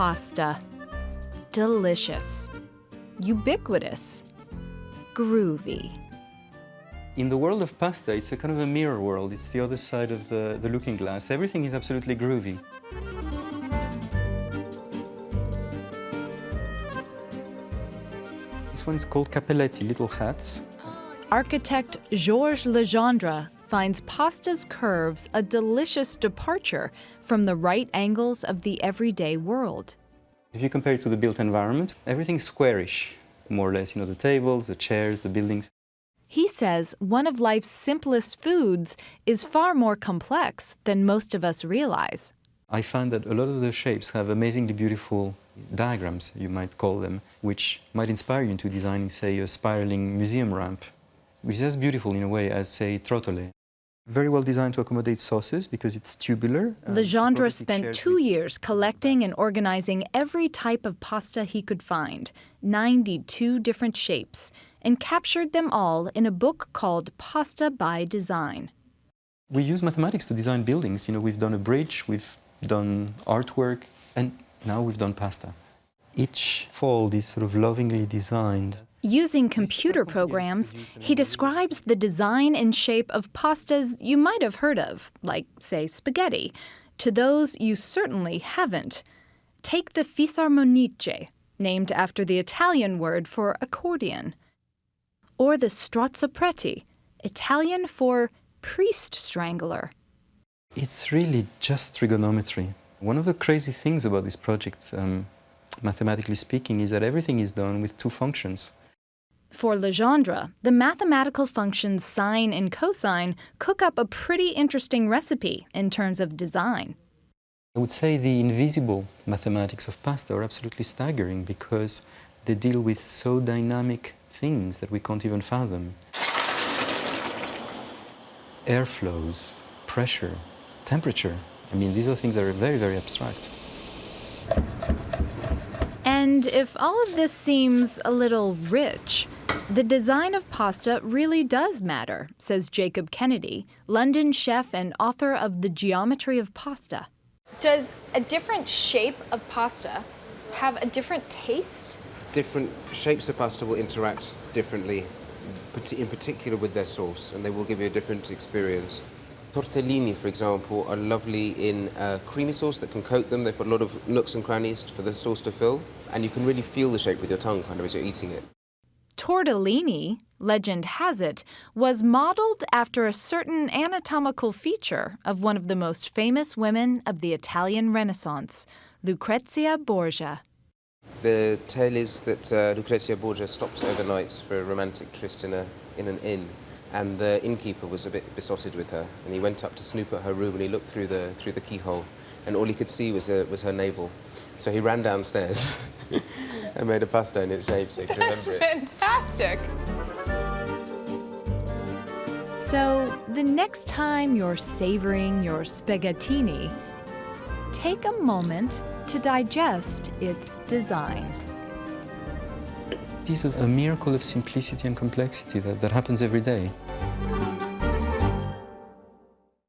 Pasta. Delicious. Ubiquitous. Groovy. In the world of pasta, it's a kind of a mirror world. It's the other side of the looking glass. Everything is absolutely groovy. This one is called capelletti, little hats. Architect George Legendra finds pasta's curves a delicious departure from the right angles of the everyday world. If you compare it to the built environment, everything's squarish, more or less. You know, the tables, the chairs, the buildings. He says one of life's simplest foods is far more complex than most of us realize. I find that a lot of the shapes have amazingly beautiful diagrams, you might call them, which might inspire you into designing, say, a spiraling museum ramp, which is as beautiful in a way as, say, trotole. Very well designed to accommodate sauces because it's tubular. Legendra spent 2 years collecting and organizing every type of pasta he could find, 92 different shapes, and captured them all in a book called Pasta by Design. We use mathematics to design buildings. You know, we've done a bridge, we've done artwork, and now we've done pasta. Each fold is sort of lovingly designed. Using computer programs, he describes the design and shape of pastas you might have heard of, like, say, spaghetti, to those you certainly haven't. Take the fisarmonice, named after the Italian word for accordion, or the strozzopreti, Italian for priest strangler. It's really just trigonometry. One of the crazy things about this project, mathematically speaking, is that everything is done with two functions. For Legendra, the mathematical functions sine and cosine cook up a pretty interesting recipe in terms of design. I would say the invisible mathematics of pasta are absolutely staggering because they deal with so dynamic things that we can't even fathom. Airflows, pressure, temperature. I mean, these are things that are very, very abstract. And if all of this seems a little rich, the design of pasta really does matter, says Jacob Kennedy, London chef and author of The Geometry of Pasta. Does a different shape of pasta have a different taste? Different shapes of pasta will interact differently, in particular with their sauce, and they will give you a different experience. Tortellini, for example, are lovely in a creamy sauce that can coat them. They've got a lot of nooks and crannies for the sauce to fill, and you can really feel the shape with your tongue kind of as you're eating it. Tortellini, legend has it, was modeled after a certain anatomical feature of one of the most famous women of the Italian Renaissance, Lucrezia Borgia. The tale is that Lucrezia Borgia stopped overnight for a romantic tryst in an inn, and the innkeeper was a bit besotted with her, and he went up to snoop at her room, and he looked through the keyhole, and all he could see was her navel. So he ran downstairs and made a pasta in its shape so he could remember it. That's fantastic! So the next time you're savoring your spaghettini, take a moment to digest its design. It is a miracle of simplicity and complexity that happens every day.